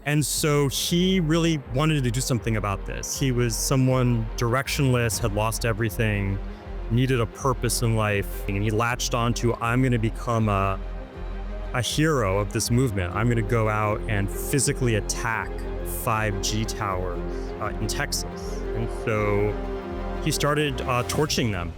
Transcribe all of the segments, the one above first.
And so he really wanted to do something about this. He was someone directionless, had lost everything, needed a purpose in life, and he latched onto, I'm going to become a hero of this movement. I'm going to go out and physically attack 5G towers in Texas. And so he started torching them.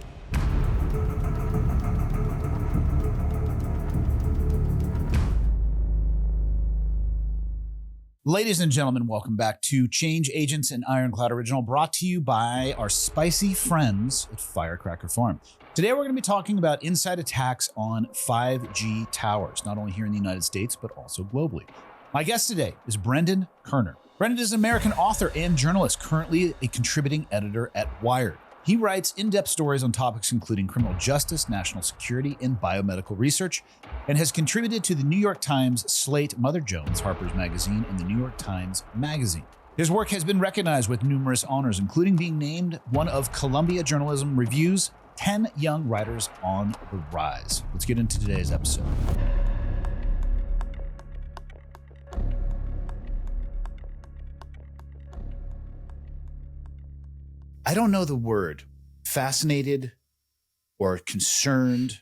Ladies and gentlemen, welcome back to Change Agents, an Ironclad original brought to you by our spicy friends at Firecracker Farm. Today, we're going to be talking about inside attacks on 5G towers, not only here in the United States, but also globally. My guest today is Brendan Kerner. Brendan is an American author and journalist, currently a contributing editor at Wired. He writes in-depth stories on topics including criminal justice, national security, and biomedical research, and has contributed to the New York Times, Slate, Mother Jones, Harper's Magazine, and the New York Times Magazine. His work has been recognized with numerous honors, including being named one of Columbia Journalism Review's 10 Young Writers on the Rise. Let's get into today's episode. I don't know the word fascinated or concerned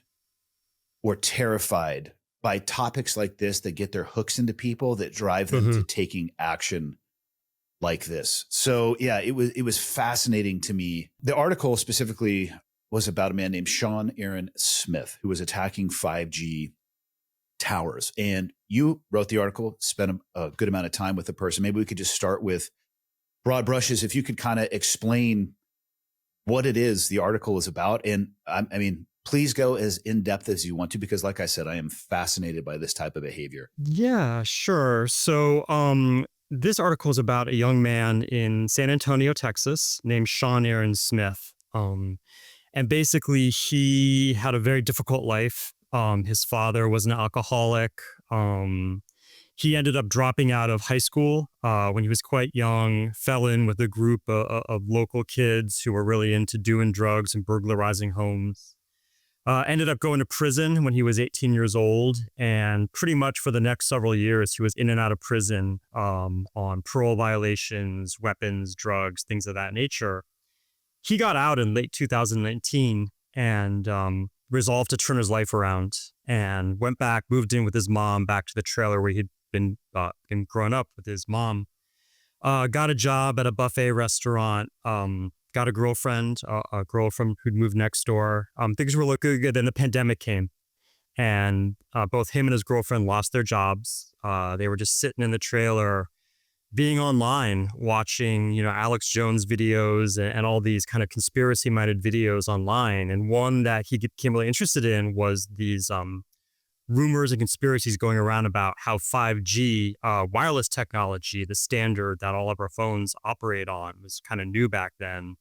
or terrified by topics like this that get their hooks into people, that drive them to taking action like this. So yeah, it was fascinating to me. The article specifically was about a man named Sean Aaron Smith, who was attacking 5G towers. And you wrote the article, spent a good amount of time with the person. Maybe we could just start with broad brushes. If you could kind of explain what it is the article is about. And I mean, please go as in-depth as you want to, because like I said, I am fascinated by this type of behavior. Yeah, sure. So this article is about a young man in San Antonio, Texas, named Sean Aaron Smith. And basically, he had a very difficult life. His father was an alcoholic. He ended up dropping out of high school when he was quite young, fell in with a group of local kids who were really into doing drugs and burglarizing homes. Ended up going to prison when he was 18 years old. And pretty much for the next several years, he was in and out of prison on parole violations, weapons, drugs, things of that nature. He got out in late 2019 and resolved to turn his life around and went back, moved in with his mom back to the trailer where he'd been growing up with his mom. Got a job at a buffet restaurant. Got a girlfriend who'd moved next door. Things were looking good. Then the pandemic came, and both him and his girlfriend lost their jobs. They were just sitting in the trailer, being online, watching, Alex Jones videos and all these kind of conspiracy-minded videos online. And one that he became really interested in was these rumors and conspiracies going around about how 5G wireless technology, the standard that all of our phones operate on, was kind of new back then,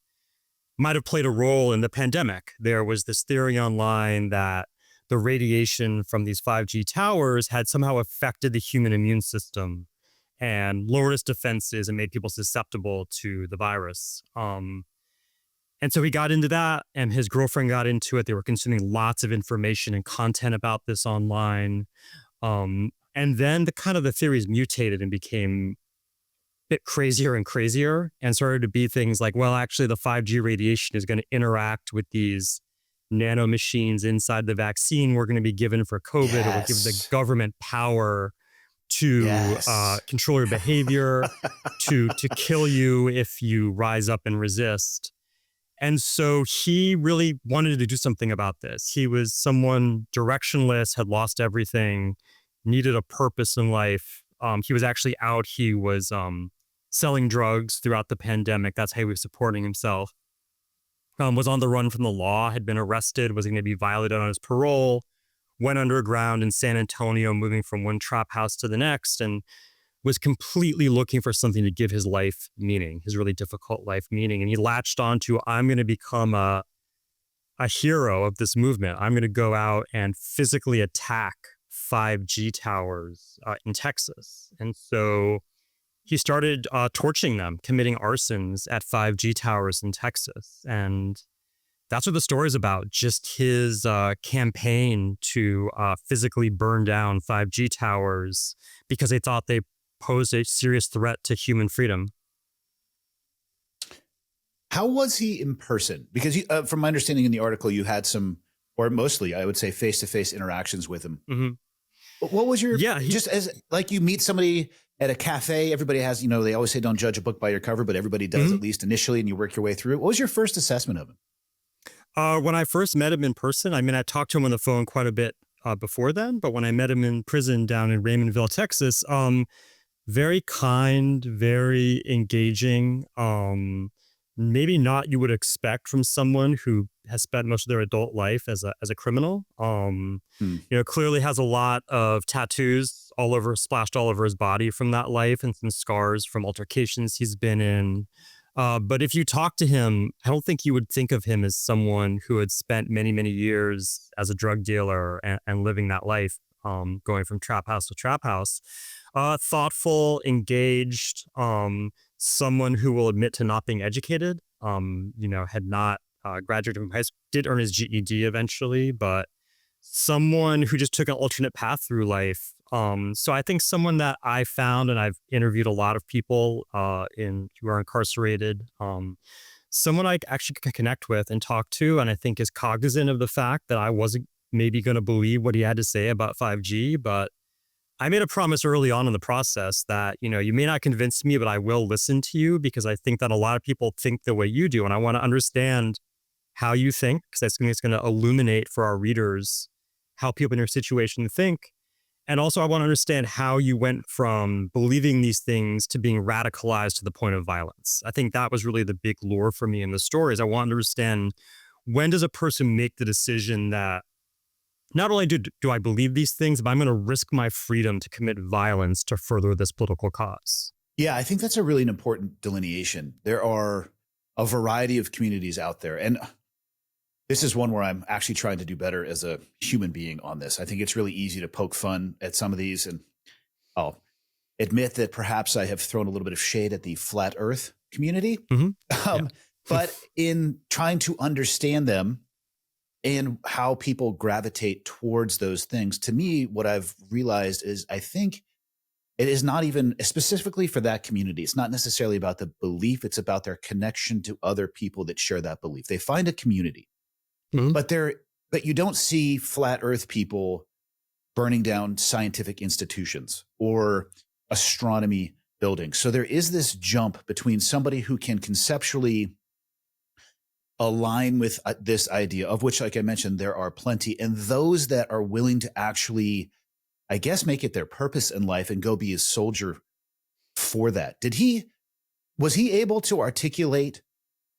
might have played a role in the pandemic. There was this theory online that the radiation from these 5G towers had somehow affected the human immune system and lowered its defenses and made people susceptible to the virus. And so he got into that, and his girlfriend got into it. They were consuming lots of information and content about this online. And then the theories mutated and became a bit crazier and crazier, and started to be things like, well, actually the 5G radiation is going to interact with these nano machines inside the vaccine we're going to be given for COVID. Yes. It will give the government power to control your behavior, to kill you if you rise up and resist. And so he really wanted to do something about this. He was someone directionless, had lost everything, needed a purpose in life. He was actually out. He was selling drugs throughout the pandemic. That's how he was supporting himself. Was on the run from the law, had been arrested, was going to be violated on his parole, went underground in San Antonio, moving from one trap house to the next, and was completely looking for something to give his life meaning, his really difficult life meaning. And he latched onto, I'm going to become a hero of this movement. I'm going to go out and physically attack 5G towers in Texas. And so he started torching them, committing arsons at 5G towers in Texas. And that's what the story's about, just his campaign to physically burn down 5G towers because they thought they posed a serious threat to human freedom. How was he in person? Because from my understanding in the article, you had some, or mostly, I would say, face-to-face interactions with him. Mm-hmm. What was your, Yeah, just as like you meet somebody at a cafe, everybody has, they always say don't judge a book by your cover, but everybody does at least initially, and you work your way through it. What was your first assessment of him? When I first met him in person, I mean, I talked to him on the phone quite a bit before then, but when I met him in prison down in Raymondville, Texas, very kind, very engaging. Maybe not you would expect from someone who has spent most of their adult life as a criminal. Clearly has a lot of tattoos splashed all over his body from that life, and some scars from altercations he's been in. But if you talk to him, I don't think you would think of him as someone who had spent many, many years as a drug dealer and living that life, going from trap house to trap house. Thoughtful, engaged, someone who will admit to not being educated, had not graduated from high school, did earn his GED eventually, but someone who just took an alternate path through life. So I think someone that I found, and I've interviewed a lot of people who are incarcerated, someone I actually can connect with and talk to, and I think is cognizant of the fact that I wasn't maybe going to believe what he had to say about 5G, but I made a promise early on in the process that, you may not convince me, but I will listen to you, because I think that a lot of people think the way you do. And I want to understand how you think, because I think it's going to illuminate for our readers how people in your situation think. And also, I want to understand how you went from believing these things to being radicalized to the point of violence. I think that was really the big lure for me in the story, is I want to understand, when does a person make the decision that not only do I believe these things, but I'm going to risk my freedom to commit violence to further this political cause. Yeah, I think that's a really important delineation. There are a variety of communities out there, and this is one where I'm actually trying to do better as a human being on this. I think it's really easy to poke fun at some of these, and I'll admit that perhaps I have thrown a little bit of shade at the flat earth community. But in trying to understand them and how people gravitate towards those things, to me, what I've realized is I think it is not even specifically for that community. It's not necessarily about the belief. It's about their connection to other people that share that belief. They find a community, but you don't see flat earth people burning down scientific institutions or astronomy buildings. So there is this jump between somebody who can conceptually align with this idea, of which, like I mentioned, there are plenty, and those that are willing to actually, I guess, make it their purpose in life and go be a soldier for that. Was he able to articulate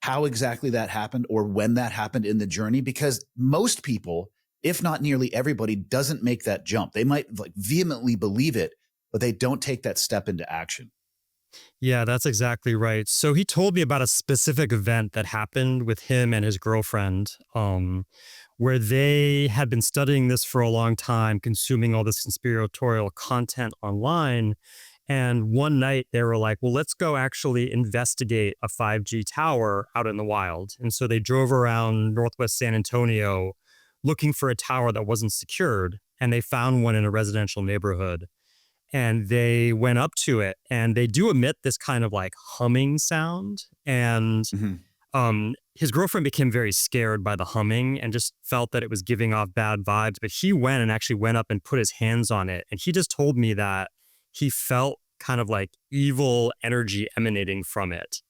how exactly that happened, or when that happened in the journey? Because most people, if not nearly everybody, doesn't make that jump. They might vehemently believe it, but they don't take that step into action. Yeah, that's exactly right. So he told me about a specific event that happened with him and his girlfriend, where they had been studying this for a long time, consuming all this conspiratorial content online. And one night they were like, well, let's go actually investigate a 5G tower out in the wild. And so they drove around Northwest San Antonio looking for a tower that wasn't secured. And they found one in a residential neighborhood. And they went up to it, and they do emit this kind of like humming sound. And his girlfriend became very scared by the humming and just felt that it was giving off bad vibes. But he went and actually went up and put his hands on it. And he just told me that he felt kind of like evil energy emanating from it.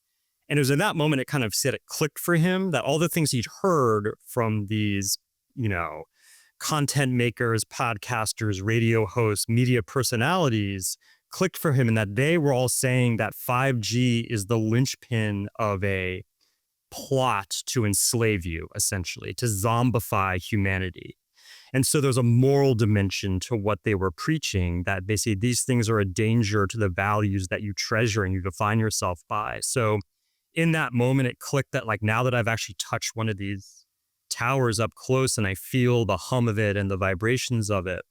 And it was in that moment, it kind of said it clicked for him that all the things he'd heard from these, content makers, podcasters, radio hosts, media personalities clicked for him, and that they were all saying that 5G is the linchpin of a plot to enslave you, essentially, to zombify humanity. And so there's a moral dimension to what they were preaching, that basically these things are a danger to the values that you treasure and you define yourself by. So in that moment, it clicked that now that I've actually touched one of these towers up close and I feel the hum of it and the vibrations of it,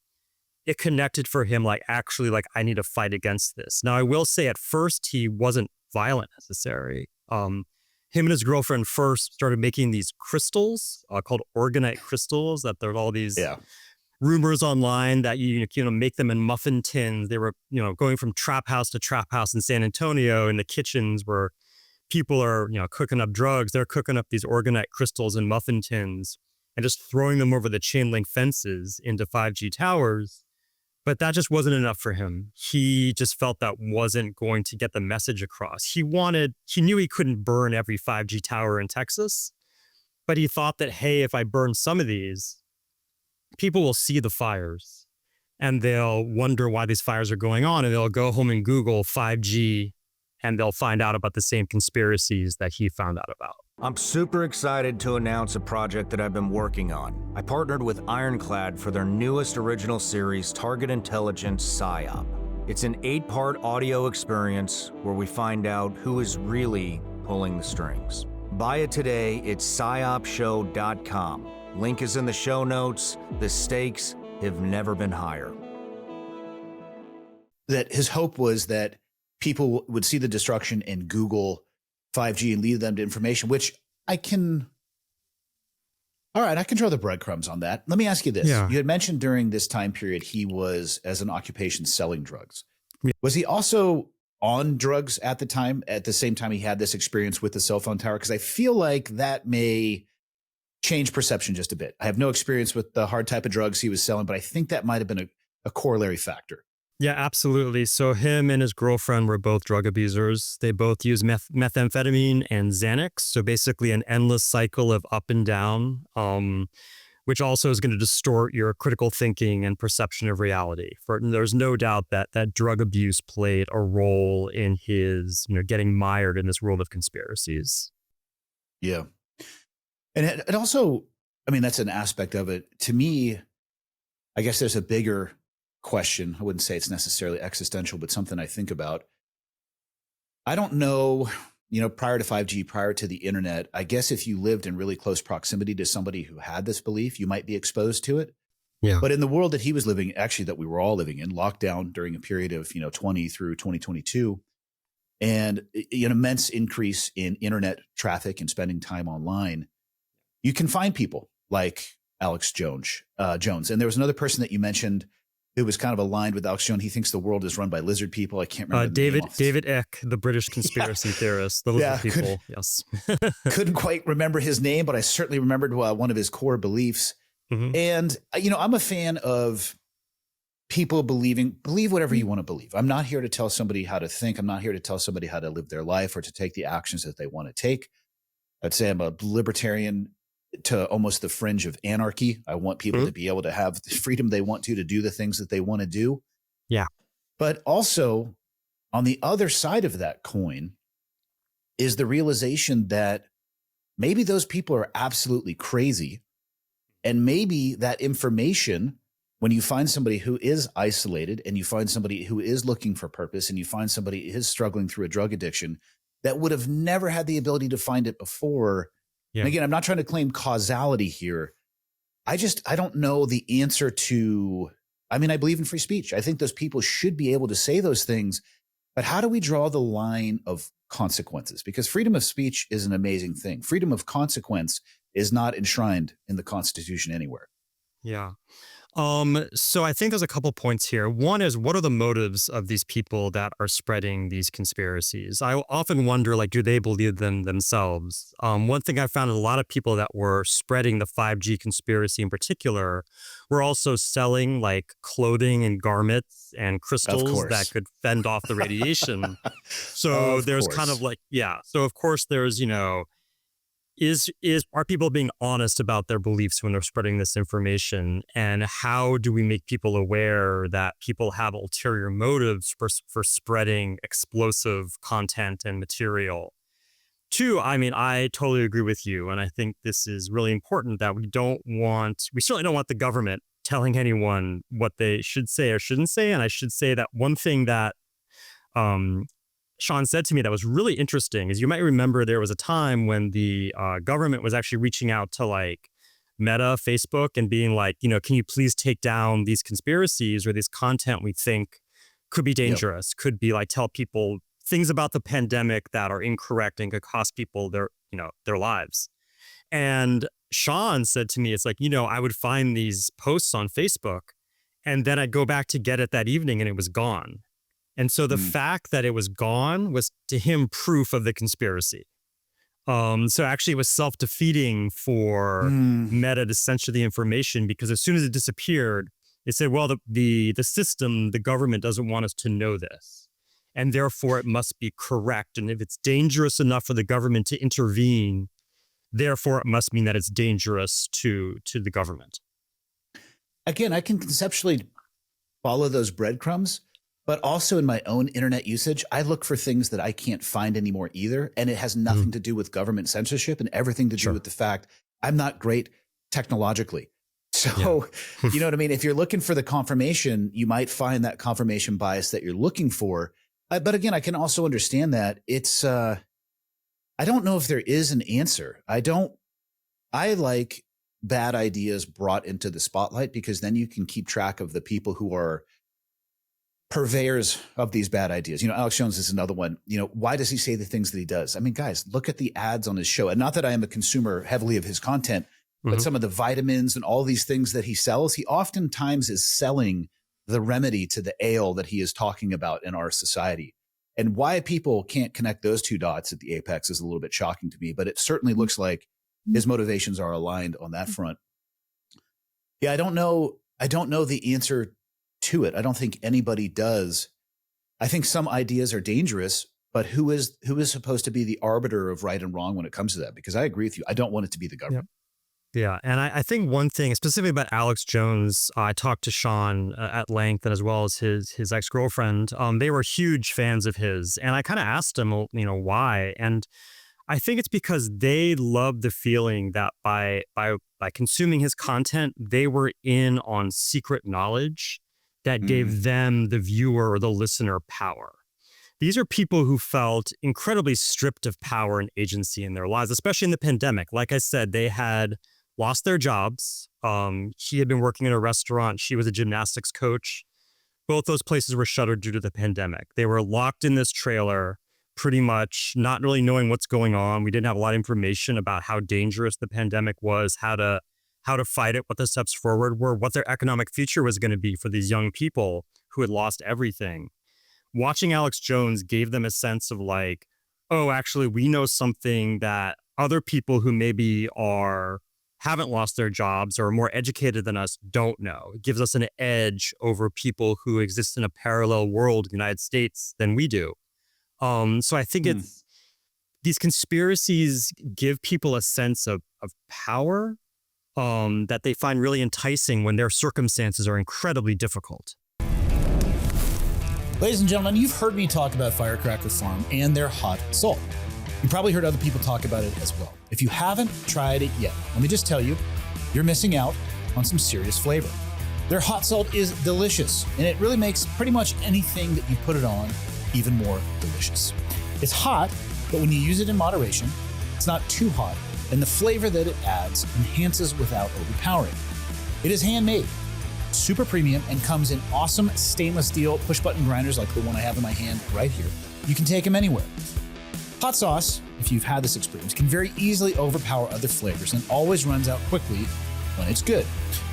it connected for him actually I need to fight against this. Now, I will say at first he wasn't violent necessarily. Him and his girlfriend first started making these crystals called organite crystals, that there are all these rumors online that make them in muffin tins. They were going from trap house to trap house in San Antonio in the kitchens where people are cooking up drugs. They're cooking up these organite crystals in muffin tins and just throwing them over the chain link fences into 5G towers. But that just wasn't enough for him. He just felt that wasn't going to get the message across. He knew he couldn't burn every 5G tower in Texas, but he thought that, hey, if I burn some of these, people will see the fires and they'll wonder why these fires are going on, and they'll go home and Google 5G and they'll find out about the same conspiracies that he found out about. I'm super excited to announce a project that I've been working on. I partnered with Ironclad for their newest original series, Target Intelligence PSYOP. It's an 8-part audio experience where we find out who is really pulling the strings. Buy it today, it's psyopshow.com. Link is in the show notes. The stakes have never been higher. That his hope was that people would see the destruction and Google 5G and lead them to information, which I can draw the breadcrumbs on that. Let me ask you this. Yeah. You had mentioned during this time period, he was, as an occupation, selling drugs. Yeah. Was he also on drugs at the same time he had this experience with the cell phone tower? Because I feel like that may change perception just a bit. I have no experience with the hard type of drugs he was selling, but I think that might have been a corollary factor. Yeah, absolutely. So him and his girlfriend were both drug abusers. They both used methamphetamine and Xanax. So basically an endless cycle of up and down, which also is going to distort your critical thinking and perception of reality. There's no doubt that drug abuse played a role in his getting mired in this world of conspiracies. Yeah. And it also, that's an aspect of it. To me, I guess there's a bigger question. I wouldn't say it's necessarily existential, but something I think about. I don't know, prior to 5G, prior to the internet, I guess if you lived in really close proximity to somebody who had this belief, you might be exposed to it. Yeah. But in the world that he was living, actually that we were all living in, lockdown during a period of 20 through 2022, and an immense increase in internet traffic and spending time online, you can find people like Alex Jones. And there was another person that you mentioned who was kind of aligned with Alex Jones. He thinks the world is run by lizard people. I can't remember David Icke, the British conspiracy theorist. The lizard people. Yes. Couldn't quite remember his name, but I certainly remembered one of his core beliefs. Mm-hmm. And, I'm a fan of people believe whatever you want to believe. I'm not here to tell somebody how to think. I'm not here to tell somebody how to live their life or to take the actions that they want to take. I'd say I'm a libertarian to almost the fringe of anarchy. I want people to be able to have the freedom they want to do the things that they want to do. Yeah. But also on the other side of that coin is the realization that maybe those people are absolutely crazy. And maybe that information, when you find somebody who is isolated and you find somebody who is looking for purpose and you find somebody who is struggling through a drug addiction that would have never had the ability to find it before. Yeah. And again, I'm not trying to claim causality here. I don't know the answer to, I believe in free speech. I think those people should be able to say those things, but how do we draw the line of consequences? Because freedom of speech is an amazing thing. Freedom of consequence is not enshrined in the Constitution anywhere. Yeah. So I think there's a couple points here. One is, what are the motives of these people that are spreading these conspiracies? I often wonder, do they believe them themselves? One thing I found is a lot of people that were spreading the 5G conspiracy in particular were also selling clothing and garments and crystals that could fend off the radiation. So there's kind of So of course there's, are people being honest about their beliefs when they're spreading this information? And how do we make people aware that people have ulterior motives for spreading explosive content and material? Two, I totally agree with you. And I think this is really important that we certainly don't want the government telling anyone what they should say or shouldn't say. And I should say that one thing that Sean said to me that was really interesting is, you might remember there was a time when the government was actually reaching out to Meta, Facebook, and being can you please take down these conspiracies or this content we think could be dangerous, could be tell people things about the pandemic that are incorrect and could cost people their lives. And Sean said to me, it's like, I would find these posts on Facebook and then I'd go back to get it that evening and it was gone. And so the fact that it was gone was to him proof of the conspiracy. So actually it was self-defeating for Meta to censor the information, because as soon as it disappeared, it said, well, the system, the government doesn't want us to know this, and therefore it must be correct. And if it's dangerous enough for the government to intervene, therefore it must mean that it's dangerous to the government. Again, I can conceptually follow those breadcrumbs, but also in my own internet usage, I look for things that I can't find anymore either. And it has nothing to do with government censorship and everything to do with the fact I'm not great technologically. So, you know what I mean? If you're looking for the confirmation, you might find that confirmation bias that you're looking for. But again, I can also understand that it's, I don't know if there is an answer. I like bad ideas brought into the spotlight, because then you can keep track of the people who are purveyors of these bad ideas. Alex Jones is another one. Why does he say the things that he does? I mean, guys, look at the ads on his show. And not that I am a consumer heavily of his content, but some of the vitamins and all these things that he sells, he oftentimes is selling the remedy to the ail that he is talking about in our society. And why people can't connect those two dots at the apex is a little bit shocking to me, but it certainly looks like his motivations are aligned on that front. Yeah, I don't know the answer to it. I don't think anybody does. I think some ideas are dangerous, but who is supposed to be the arbiter of right and wrong when it comes to that? Because I agree with you. I don't want it to be the government. Yeah. And I think one thing specifically about Alex Jones, I talked to Sean at length, and as well as his ex-girlfriend. They were huge fans of his. And I kind of asked him, why? And I think it's because they loved the feeling that by consuming his content, they were in on secret knowledge that gave them, the viewer or the listener, power. These are people who felt incredibly stripped of power and agency in their lives, especially in the pandemic. Like I said, they had lost their jobs. He had been working in a restaurant. She was a gymnastics coach. Both those places were shuttered due to the pandemic. They were locked in this trailer, pretty much not really knowing what's going on. We didn't have a lot of information about how dangerous the pandemic was, how to fight it, what the steps forward were, what their economic future was going to be for these young people who had lost everything. Watching Alex Jones gave them a sense of like, oh, actually, we know something that other people who maybe haven't lost their jobs or are more educated than us don't know. It gives us an edge over people who exist in a parallel world in the United States than we do. So I think these conspiracies give people a sense of power that they find really enticing when their circumstances are incredibly difficult. Ladies and gentlemen, you've heard me talk about Firecracker Farm and their hot salt. You probably heard other people talk about it as well. If you haven't tried it yet, let me just tell you, you're missing out on some serious flavor. Their hot salt is delicious, and it really makes pretty much anything that you put it on even more delicious. It's hot, but when you use it in moderation, it's not too hot, and the flavor that it adds enhances without overpowering. It is handmade, super premium, and comes in awesome stainless steel push-button grinders like the one I have in my hand right here. You can take them anywhere. Hot sauce, if you've had this experience, can very easily overpower other flavors and always runs out quickly when it's good.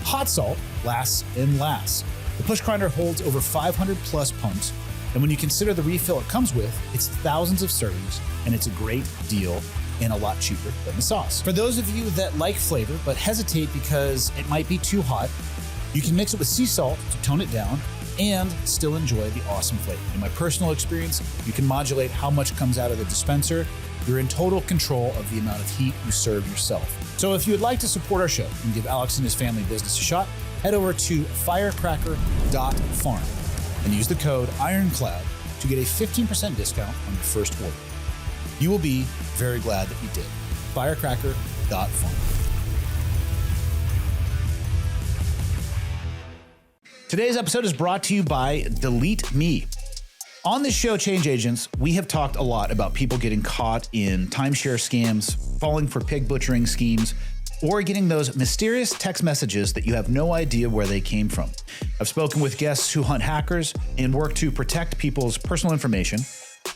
Hot salt lasts and lasts. The push grinder holds over 500 plus pumps, and when you consider the refill it comes with, it's thousands of servings, and it's a great deal and a lot cheaper than the sauce. For those of you that like flavor but hesitate because it might be too hot, you can mix it with sea salt to tone it down and still enjoy the awesome flavor. In my personal experience, you can modulate how much comes out of the dispenser. You're in total control of the amount of heat you serve yourself. So if you would like to support our show and give Alex and his family business a shot, head over to firecracker.farm and use the code Ironclad to get a 15% discount on your first order. You will be very glad that you did. Firecracker.farm. Today's episode is brought to you by DeleteMe. On this show, Change Agents, we have talked a lot about people getting caught in timeshare scams, falling for pig butchering schemes, or getting those mysterious text messages that you have no idea where they came from. I've spoken with guests who hunt hackers and work to protect people's personal information.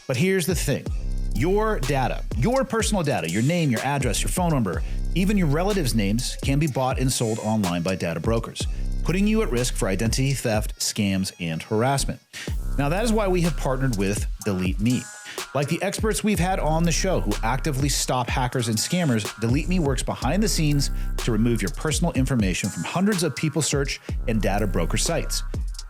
But here's the thing. Your data, your personal data, your name, your address, your phone number, Even your relatives' names can be bought and sold online by data brokers, putting you at risk for identity theft, scams, and harassment. Now, that is why we have partnered with DeleteMe. Like the experts we've had on the show who actively stop hackers and scammers, DeleteMe works behind the scenes to remove your personal information from hundreds of people search and data broker sites.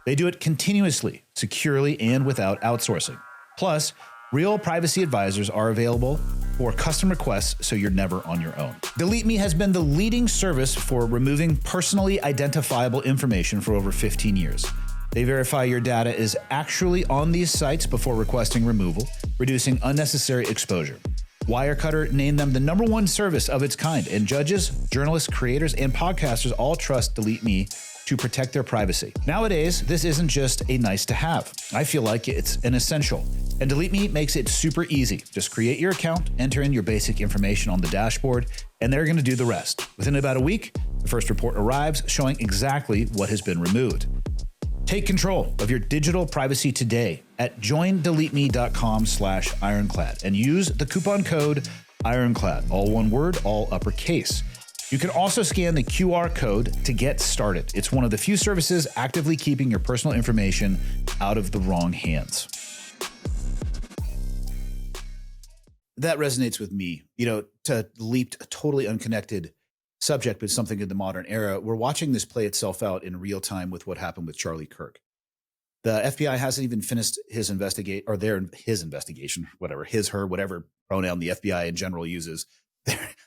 They do it continuously, securely, and without outsourcing. Plus, real privacy advisors are available for custom requests, so you're never on your own. DeleteMe has been the leading service for removing personally identifiable information for over 15 years. They verify your data is actually on these sites before requesting removal, reducing unnecessary exposure. Wirecutter named them the #1 service of its kind, and judges, journalists, creators, and podcasters all trust DeleteMe to protect their privacy. Nowadays, this isn't just a nice to have. I feel like it's an essential. And DeleteMe makes it super easy. Just create your account, enter in your basic information on the dashboard, and they're going to do the rest. Within about a week, the first report arrives showing exactly what has been removed. Take control of your digital privacy today at joindeleteme.com/ironclad and use the coupon code Ironclad, all one word, all uppercase. You can also scan the QR code to get started. It's one of the few services actively keeping your personal information out of the wrong hands. That resonates with me. To leap a totally unconnected subject, but something in the modern era. We're watching this play itself out in real time with what happened with Charlie Kirk. The FBI hasn't even finished his investigation, whatever, his, her, whatever pronoun the FBI in general uses,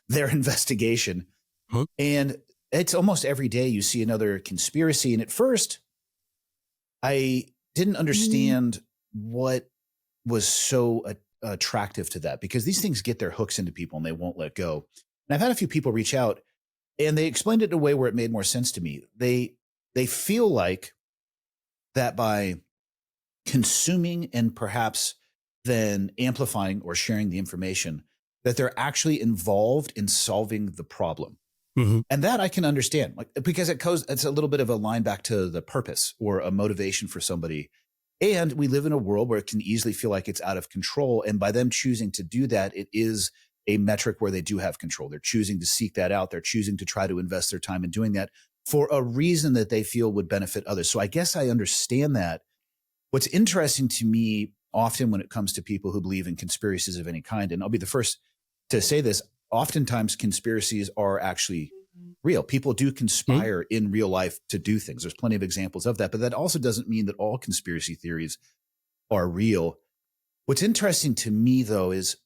their investigation. Huh? And it's almost every day you see another conspiracy. And at first, I didn't understand what was so attractive to that, because these things get their hooks into people and they won't let go. And I've had a few people reach out and they explained it in a way where it made more sense to me. They feel like that by consuming and perhaps then amplifying or sharing the information, that they're actually involved in solving the problem. Mm-hmm. And that I can understand, because it's a little bit of a line back to the purpose or a motivation for somebody. And we live in a world where it can easily feel like it's out of control. And by them choosing to do that, it is a metric where they do have control. They're choosing to seek that out. They're choosing to try to invest their time in doing that for a reason that they feel would benefit others. So I guess I understand that. What's interesting to me often when it comes to people who believe in conspiracies of any kind, and I'll be the first to say this, oftentimes conspiracies are actually real. People do conspire in real life to do things. There's plenty of examples of that, but that also doesn't mean that all conspiracy theories are real. What's interesting to me, though, is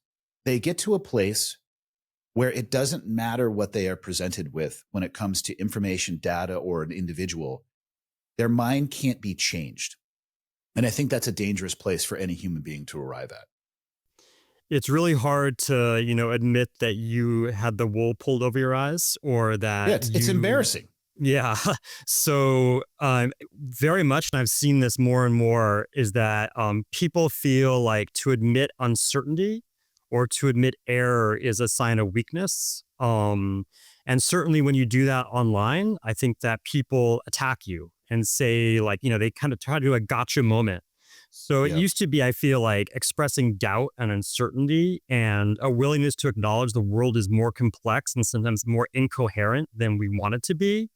they get to a place where it doesn't matter what they are presented with when it comes to information, data, or an individual. Their mind can't be changed. And I think that's a dangerous place for any human being to arrive at. It's really hard to, admit that you had the wool pulled over your eyes, or that it's embarrassing. Yeah. So very much, and I've seen this more and more, is that people feel like to admit uncertainty or to admit error is a sign of weakness. And certainly when you do that online, I think that people attack you and say, they kind of try to do a gotcha moment. So it used to be, I feel like, expressing doubt and uncertainty and a willingness to acknowledge the world is more complex and sometimes more incoherent than we want it to be,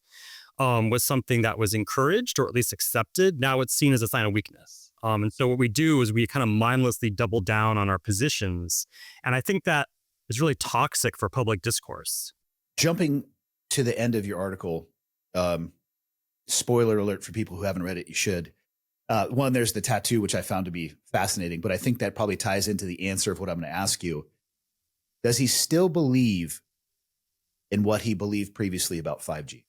was something that was encouraged or at least accepted. Now it's seen as a sign of weakness. And so what we do is we kind of mindlessly double down on our positions. And I think that is really toxic for public discourse. Jumping to the end of your article, spoiler alert for people who haven't read it, you should. One, there's the tattoo, which I found to be fascinating, but I think that probably ties into the answer of what I'm going to ask you. Does he still believe in what he believed previously about 5G?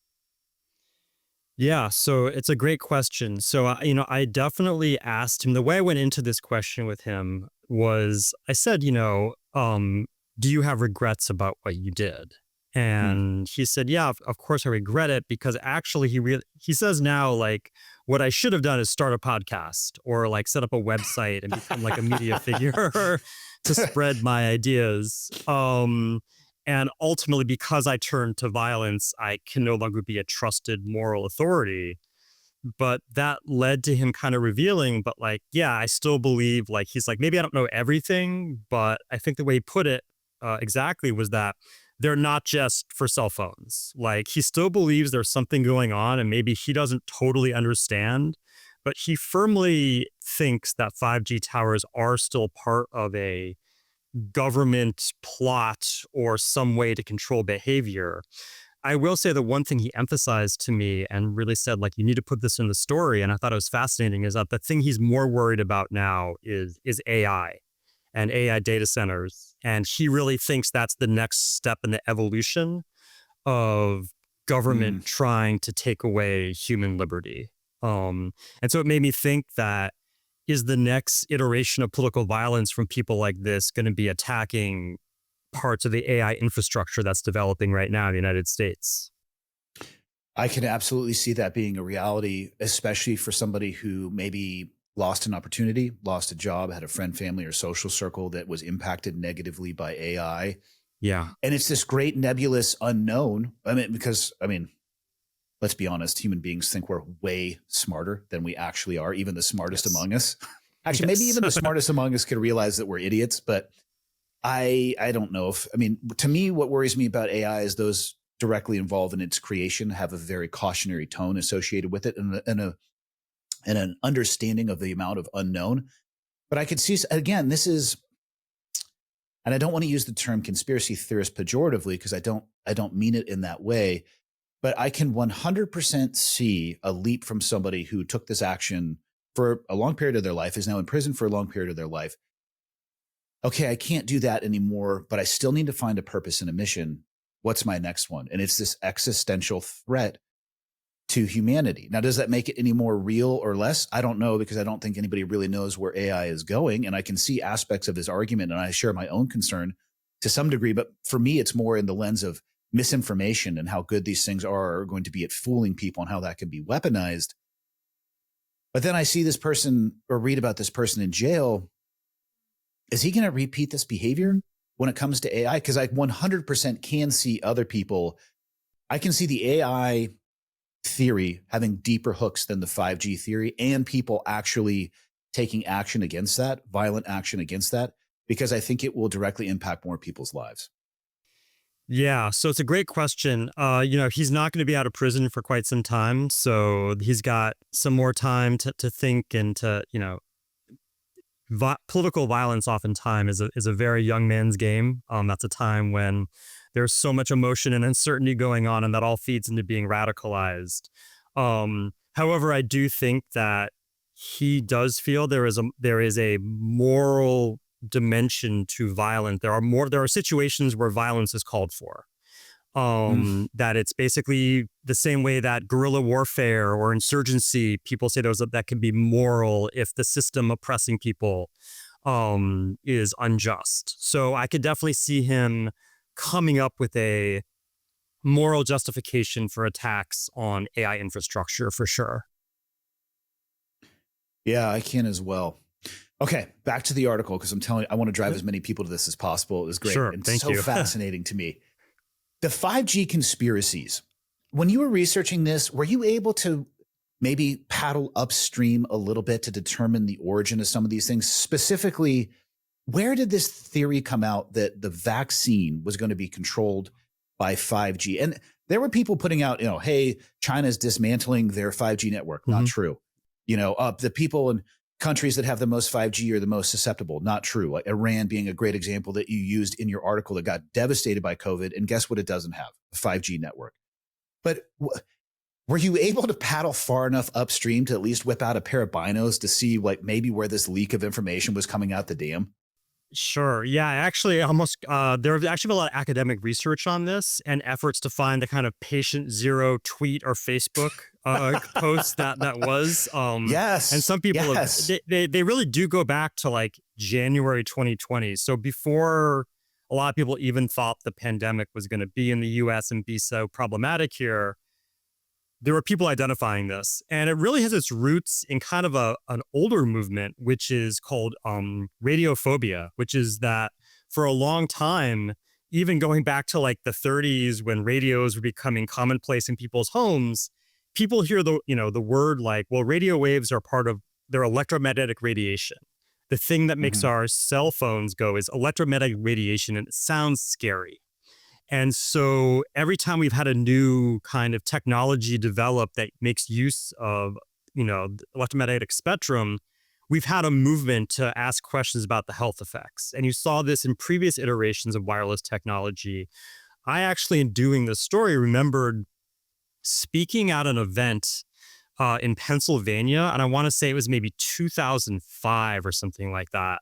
Yeah, so it's a great question. So, I definitely asked him, the way I went into this question with him was, I said, do you have regrets about what you did? And he said, yeah, of course I regret it, because actually he says now, what I should have done is start a podcast or set up a website and become a media figure to spread my ideas. And ultimately, because I turned to violence, I can no longer be a trusted moral authority. But that led to him kind of revealing, but I still believe, he's maybe I don't know everything, but I think the way he put it exactly was that they're not just for cell phones. Like, he still believes there's something going on and maybe he doesn't totally understand, but he firmly thinks that 5G towers are still part of a government plot or some way to control behavior. I will say the one thing he emphasized to me and really said, like, you need to put this in the story, and I thought it was fascinating, is that the thing he's more worried about now is AI and AI data centers. And he really thinks that's the next step in the evolution of government trying to take away human liberty. And so it made me think that, is the next iteration of political violence from people like this going to be attacking parts of the AI infrastructure that's developing right now in the United States? I can absolutely see that being a reality, especially for somebody who maybe lost an opportunity, lost a job, had a friend, family, or social circle that was impacted negatively by AI. Yeah. And it's this great nebulous unknown. Because let's be honest, human beings think we're way smarter than we actually are, even the smartest among us. Actually, maybe even the smartest among us could realize that we're idiots, but I don't know if, to me, what worries me about AI is those directly involved in its creation have a very cautionary tone associated with it and an understanding of the amount of unknown. But I could see, again, this is, and I don't want to use the term conspiracy theorist pejoratively because I don't mean it in that way, but I can 100% see a leap from somebody who took this action for a long period of their life, is now in prison for a long period of their life. Okay, I can't do that anymore, but I still need to find a purpose and a mission. What's my next one? And it's this existential threat to humanity. Now, does that make it any more real or less? I don't know, because I don't think anybody really knows where AI is going. And I can see aspects of his argument, and I share my own concern to some degree. But for me, it's more in the lens of misinformation and how good these things are going to be at fooling people and how that can be weaponized. But then I see this person or read about this person in jail. Is he going to repeat this behavior when it comes to AI? Because I 100% can see other people. I can see the AI theory having deeper hooks than the 5G theory, and people actually taking action against that, violent action against that, because I think it will directly impact more people's lives. Yeah, so it's a great question. He's not going to be out of prison for quite some time, so he's got some more time to think and to, political violence oftentimes is a very young man's game. That's a time when there's so much emotion and uncertainty going on, and that all feeds into being radicalized. However, I do think that he does feel there is a moral dimension to violence. There are situations where violence is called for. That it's basically the same way that guerrilla warfare or insurgency, people say that can be moral if the system oppressing people is unjust. So I could definitely see him coming up with a moral justification for attacks on AI infrastructure for sure. Yeah, I can as well. Okay, back to the article, because I'm telling you, I want to drive as many people to this as possible. It was great. Sure, and thank so you. fascinating to me. The 5G conspiracies. When you were researching this, were you able to maybe paddle upstream a little bit to determine the origin of some of these things? Specifically, where did this theory come out that the vaccine was going to be controlled by 5G? And there were people putting out, hey, China's dismantling their 5G network. Not true. The people in countries that have the most 5G are the most susceptible. Not true. Like Iran being a great example that you used in your article that got devastated by COVID. And guess what it doesn't have? A 5G network. But were you able to paddle far enough upstream to at least whip out a pair of binos to see maybe where this leak of information was coming out the dam? Sure. Yeah, actually, there's actually a lot of academic research on this and efforts to find the kind of patient zero tweet or Facebook post that was. Yes. And some people, they really do go back to January 2020. So before a lot of people even thought the pandemic was going to be in the US and be so problematic here, there were people identifying this. And it really has its roots in kind of an older movement, which is called radiophobia, which is that for a long time, even going back to the 30s when radios were becoming commonplace in people's homes, people hear the word radio waves are part of their electromagnetic radiation. The thing that makes our cell phones go is electromagnetic radiation, and it sounds scary. And so every time we've had a new kind of technology develop that makes use of, the electromagnetic spectrum, we've had a movement to ask questions about the health effects. And you saw this in previous iterations of wireless technology. I actually, in doing this story, remembered speaking at an event in Pennsylvania, and I want to say it was maybe 2005 or something like that.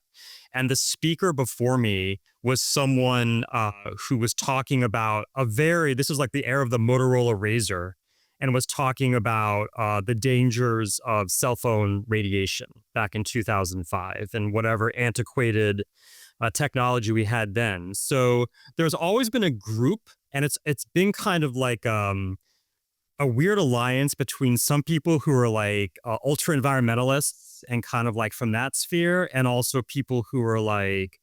And the speaker before me was someone who was talking about this was like the era of the Motorola Razr, and was talking about the dangers of cell phone radiation back in 2005 and whatever antiquated technology we had then. So there's always been a group, and it's been kind of like a weird alliance between some people who are like ultra environmentalists and kind of like from that sphere, and also people who are like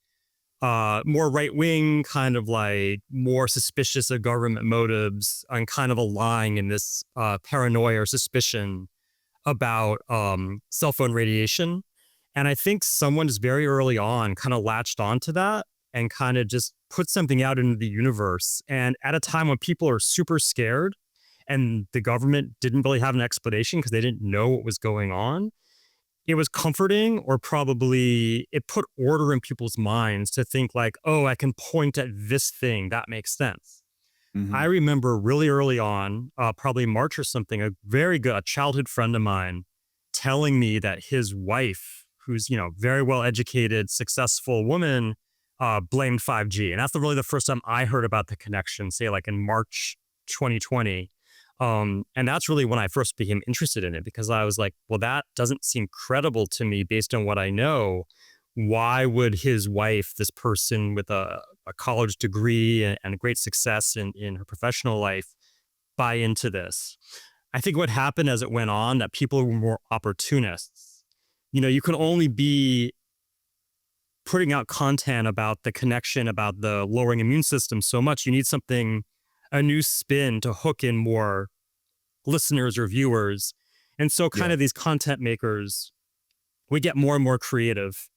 more right wing, kind of like more suspicious of government motives, and kind of aligning in this paranoia or suspicion about cell phone radiation. And I think someone just very early on kind of latched onto that and kind of just put something out into the universe. And at a time when people are super scared and the government didn't really have an explanation because they didn't know what was going on, it was comforting, or probably it put order in people's minds to think like, oh, I can point at this thing. That makes sense. I remember really early on, probably March or something, a childhood friend of mine telling me that his wife, who's, very well educated, successful woman, blamed 5G. And that's really the first time I heard about the connection, say like in March 2020. And that's really when I first became interested in it, because I was like, well, that doesn't seem credible to me based on what I know. Why would his wife, this person with a college degree and great success in her professional life, buy into this? I think what happened as it went on, that people were more opportunists. You can only be putting out content about the connection, about the lowering immune system so much. You need a new spin to hook in more listeners or viewers. And so kind of these content makers, we get more and more creative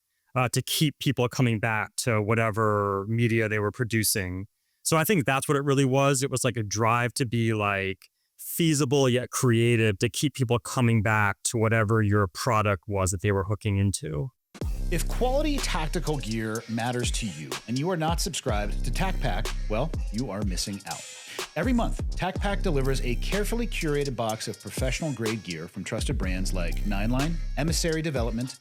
to keep people coming back to whatever media they were producing. So I think that's what it really was. It was like a drive to be like feasible yet creative, to keep people coming back to whatever your product was that they were hooking into. If quality tactical gear matters to you and you are not subscribed to TacPack, well, you are missing out. Every month, TacPack delivers a carefully curated box of professional-grade gear from trusted brands like Nine Line, Emissary Development,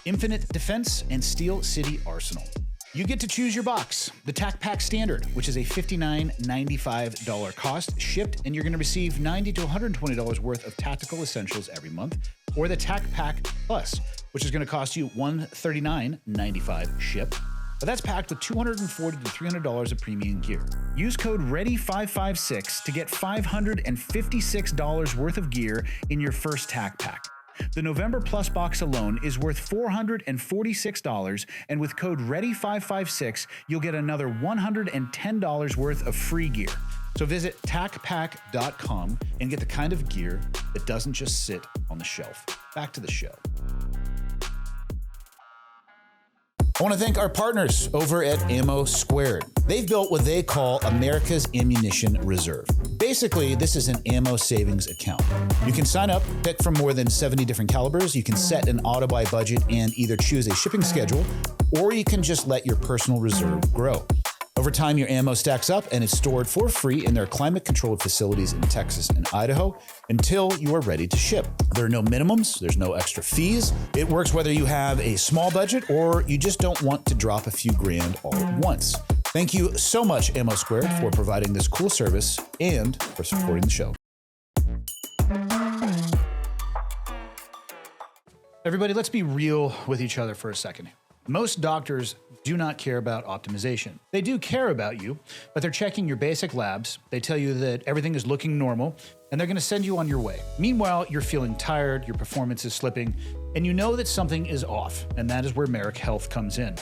Infinite Defense, and Steel City Arsenal. You get to choose your box, the TacPack Standard, which is a $59.95 cost, shipped, and you're going to receive $90 to $120 worth of tactical essentials every month, or the TacPack Plus, which is going to cost you $139.95 shipped. But that's packed with $240 to $300 of premium gear. Use code READY556 to get $556 worth of gear in your first TacPack. The November Plus box alone is worth $446, and with code READY556, you'll get another $110 worth of free gear. So visit tacpack.com and get the kind of gear that doesn't just sit on the shelf. Back to the show. I want to thank our partners over at Ammo Squared. They've built what they call America's Ammunition Reserve. Basically, this is an ammo savings account. You can sign up, pick from more than 70 different calibers. You can set an auto-buy budget and either choose a shipping schedule, or you can just let your personal reserve grow. Over time, your ammo stacks up and is stored for free in their climate-controlled facilities in Texas and Idaho until you are ready to ship. There are no minimums, there's no extra fees. It works whether you have a small budget or you just don't want to drop a few grand all at once. Thank you so much, Ammo Squared, for providing this cool service and for supporting the show. Everybody, let's be real with each other for a second. Most doctors do not care about optimization. They do care about you, but they're checking your basic labs. They tell you that everything is looking normal, and they're going to send you on your way. Meanwhile, you're feeling tired, your performance is slipping, and you know that something is off, and that is where Marek Health comes in.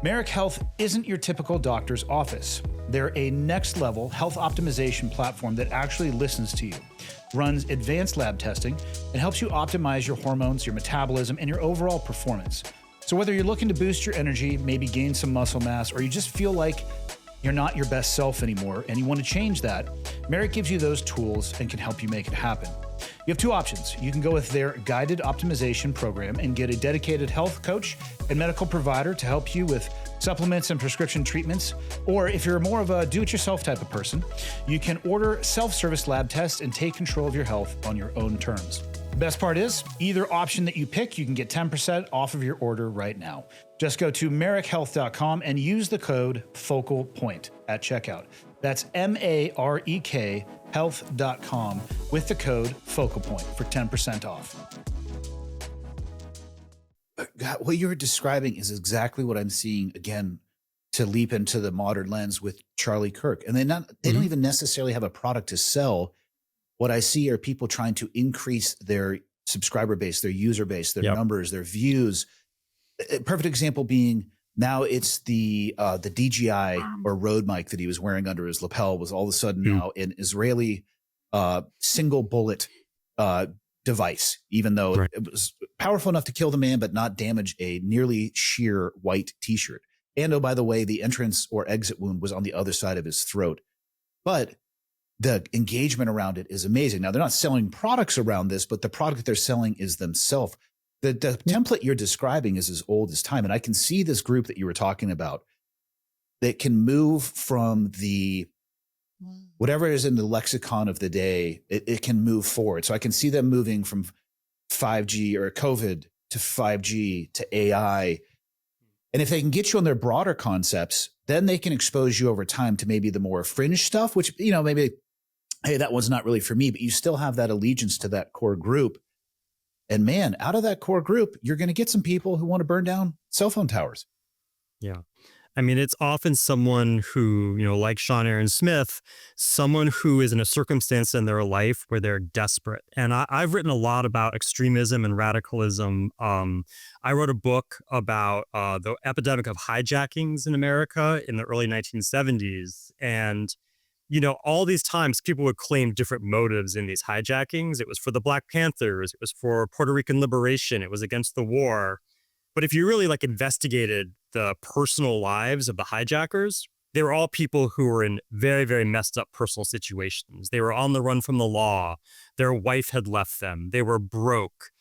Marek Health isn't your typical doctor's office. They're a next-level health optimization platform that actually listens to you, runs advanced lab testing, and helps you optimize your hormones, your metabolism, and your overall performance. So whether you're looking to boost your energy, maybe gain some muscle mass, or you just feel like you're not your best self anymore and you want to change that, Marek gives you those tools and can help you make it happen. You have two options. You can go with their guided optimization program and get a dedicated health coach and medical provider to help you with supplements and prescription treatments. Or if you're more of a do-it-yourself type of person, you can order self-service lab tests and take control of your health on your own terms. The best part is, either option that you pick, you can get 10% off of your order right now. Just go to marekhealth.com and use the code FOCALPOINT at checkout. That's MAREK health.com with the code FOCALPOINT for 10% off. God, what you're describing is exactly what I'm seeing again to leap into the modern lens with Charlie Kirk. And they don't even necessarily have a product to sell. What I see are people trying to increase their subscriber base, their user base, their numbers, their views. A perfect example being now it's the DJI or Rode mic that he was wearing under his lapel was all of a sudden now an Israeli single bullet device, even though it was powerful enough to kill the man, but not damage a nearly sheer white t-shirt. And oh, by the way, the entrance or exit wound was on the other side of his throat. But the engagement around it is amazing. Now, they're not selling products around this, but the product they're selling is themselves. The template you're describing is as old as time. And I can see this group that you were talking about that can move from the whatever is in the lexicon of the day, it can move forward. So I can see them moving from 5G or COVID to 5G to AI. And if they can get you on their broader concepts, then they can expose you over time to maybe the more fringe stuff, which, you know, maybe, hey, that one's not really for me, but you still have that allegiance to that core group. And man, out of that core group, you're going to get some people who want to burn down cell phone towers. Yeah. I mean, it's often someone who, you know, like Sean Aaron Smith, someone who is in a circumstance in their life where they're desperate. And I've written a lot about extremism and radicalism. I wrote a book about the epidemic of hijackings in America in the early 1970s. And, you know, all these times people would claim different motives in these hijackings. It was for the Black Panthers. It was for Puerto Rican liberation. It was against the war. But if you really like investigated the personal lives of the hijackers, they were all people who were in very, very messed up personal situations. They were on the run from the law. Their wife had left them. They were broke.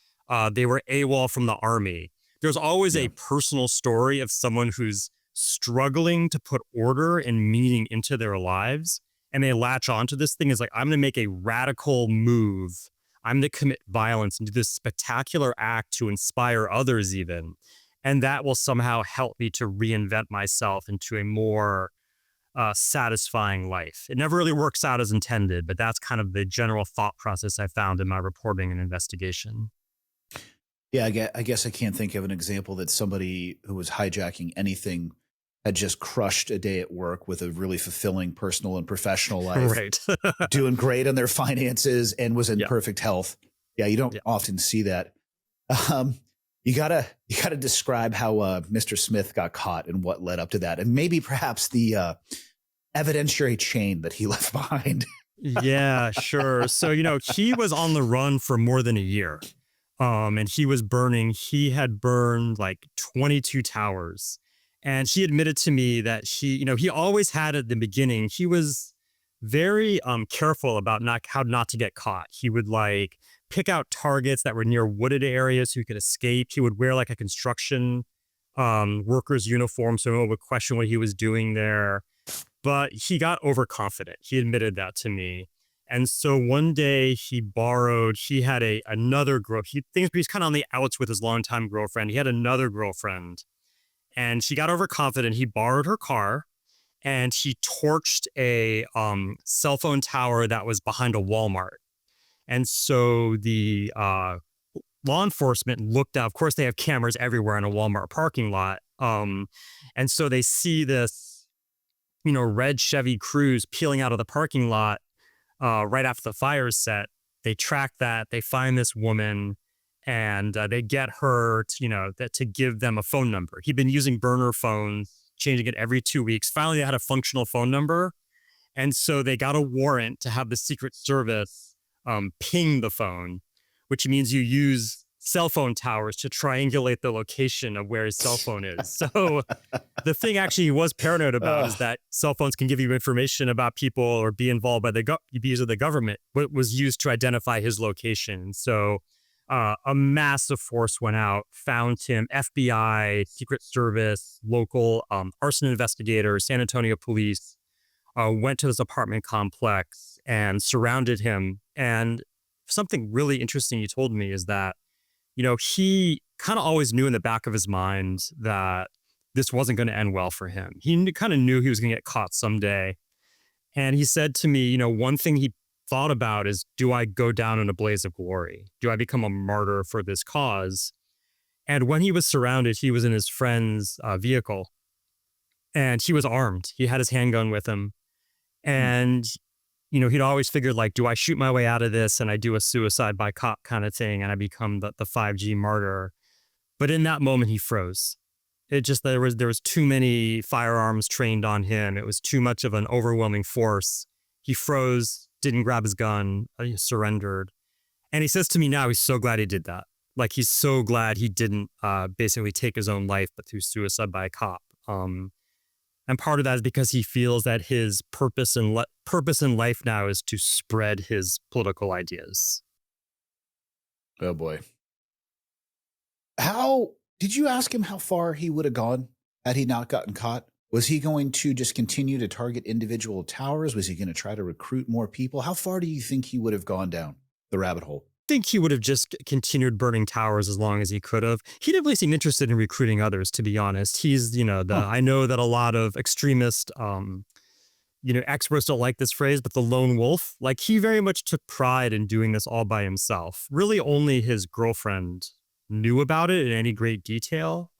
They were AWOL from the army. There's always a personal story of someone who's struggling to put order and meaning into their lives. And they latch onto this thing as like, I'm going to make a radical move. I'm going to commit violence and do this spectacular act to inspire others even. And that will somehow help me to reinvent myself into a more satisfying life. It never really works out as intended, but that's kind of the general thought process I found in my reporting and investigation. Yeah, I guess I can't think of an example that somebody who was hijacking anything had just crushed a day at work with a really fulfilling personal and professional life, Right. doing great on their finances and was in perfect health. Yeah, you don't often see that. You gotta describe how Mr. Smith got caught and what led up to that, and maybe perhaps the evidentiary chain that he left behind. Yeah, sure. So, you know, he was on the run for more than a year. And he had burned like 22 towers. And he admitted to me that he always had at the beginning, he was very careful about how not to get caught. He would like pick out targets that were near wooded areas so he could escape. He would wear like a construction worker's uniform so no one would question what he was doing there. But he got overconfident. He admitted that to me. And so one day he had another girl. He's kind of on the outs with his longtime girlfriend. He had another girlfriend and she got overconfident. He borrowed her car and he torched a cell phone tower that was behind a Walmart. And so the law enforcement looked out. Of course, they have cameras everywhere in a Walmart parking lot. And so they see this, red Chevy Cruze peeling out of the parking lot right after the fire is set. They track that. They find this woman and they get her to give them a phone number. He'd been using burner phones, changing it every 2 weeks. Finally, they had a functional phone number. And so they got a warrant to have the Secret Service ping the phone, which means you use cell phone towers to triangulate the location of where his cell phone is. So the thing actually he was paranoid about is that cell phones can give you information about people or be involved by the use of the government, what was used to identify his location. So a massive force went out, found him, FBI, Secret Service, local arson investigators, San Antonio police, went to this apartment complex and surrounded him. And something really interesting he told me is that, he kind of always knew in the back of his mind that this wasn't going to end well for him. He kind of knew he was going to get caught someday. And he said to me, one thing he thought about is, do I go down in a blaze of glory? Do I become a martyr for this cause? And when he was surrounded, he was in his friend's vehicle and he was armed. He had his handgun with him. And, he'd always figured, like, do I shoot my way out of this and I do a suicide by cop kind of thing and I become the 5G martyr? But in that moment, he froze. It just, there was too many firearms trained on him. It was too much of an overwhelming force. He froze, didn't grab his gun, he surrendered. And he says to me now, he's so glad he did that. Like, he's so glad he didn't basically take his own life, but through suicide by a cop. And part of that is because he feels that his purpose in life now is to spread his political ideas. Oh boy. How did you ask him how far he would have gone had he not gotten caught? Was he going to just continue to target individual towers? Was he going to try to recruit more people? How far do you think he would have gone down the rabbit hole? I think he would have just continued burning towers as long as he could have. He didn't really seem interested in recruiting others, to be honest. He's, I know that a lot of extremist, experts don't like this phrase, but the lone wolf, like, he very much took pride in doing this all by himself. Really only his girlfriend knew about it in any great detail.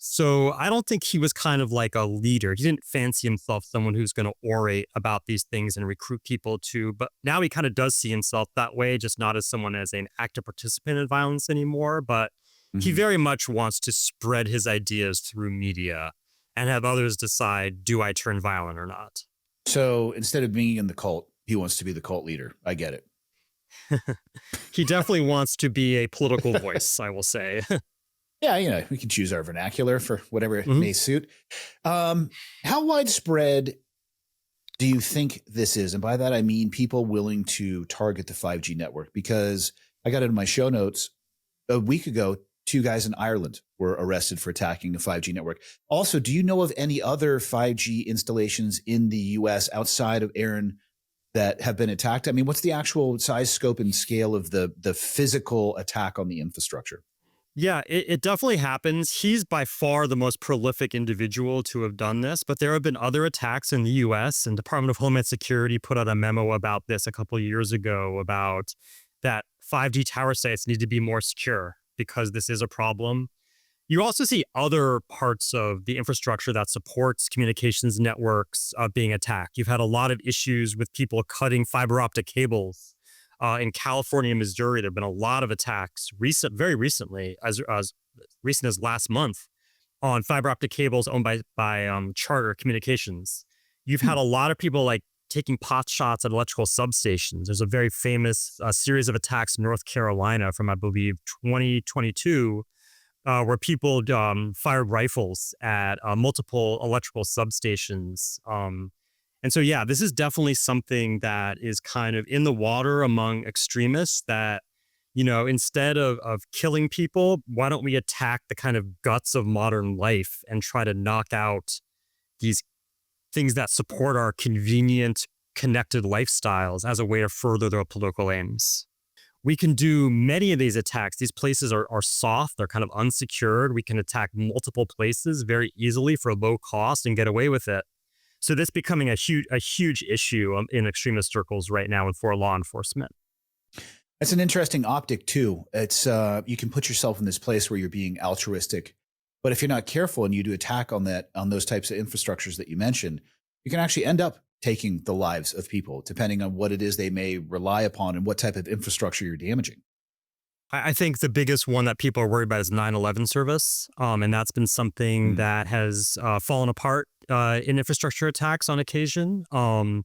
So I don't think he was kind of like a leader. He didn't fancy himself someone who's going to orate about these things and recruit people to. But now he kind of does see himself that way, just not as someone as an active participant in violence anymore. But he very much wants to spread his ideas through media and have others decide, do I turn violent or not? So instead of being in the cult, he wants to be the cult leader. I get it. He definitely wants to be a political voice, I will say. Yeah, we can choose our vernacular for whatever it may suit. How widespread do you think this is? And by that, I mean people willing to target the 5G network, because I got it in my show notes a week ago. 2 guys in Ireland were arrested for attacking a 5G network. Also, do you know of any other 5G installations in the US outside of Aaron that have been attacked? I mean, what's the actual size, scope, and scale of the physical attack on the infrastructure? Yeah, it definitely happens. He's by far the most prolific individual to have done this, but there have been other attacks in the US, and Department of Homeland Security put out a memo about this a couple of years ago about that 5G tower sites need to be more secure because this is a problem. You also see other parts of the infrastructure that supports communications networks being attacked. You've had a lot of issues with people cutting fiber optic cables. In California and Missouri, there have been a lot of attacks very recently, as recent as last month, on fiber optic cables owned by Charter Communications. You've had a lot of people like taking pot shots at electrical substations. There's a very famous series of attacks in North Carolina from, I believe, 2022, where people fired rifles at multiple electrical substations. And so, yeah, this is definitely something that is kind of in the water among extremists that, instead of killing people, why don't we attack the kind of guts of modern life and try to knock out these things that support our convenient, connected lifestyles as a way to further their political aims. We can do many of these attacks. These places are soft. They're kind of unsecured. We can attack multiple places very easily for low cost and get away with it. So this becoming a huge issue in extremist circles right now and for law enforcement. That's an interesting optic too. It's you can put yourself in this place where you're being altruistic, but if you're not careful and you do attack on those types of infrastructures that you mentioned, you can actually end up taking the lives of people, depending on what it is they may rely upon and what type of infrastructure you're damaging. I think the biggest one that people are worried about is 9/11 service. And that's been something that has fallen apart in infrastructure attacks on occasion. And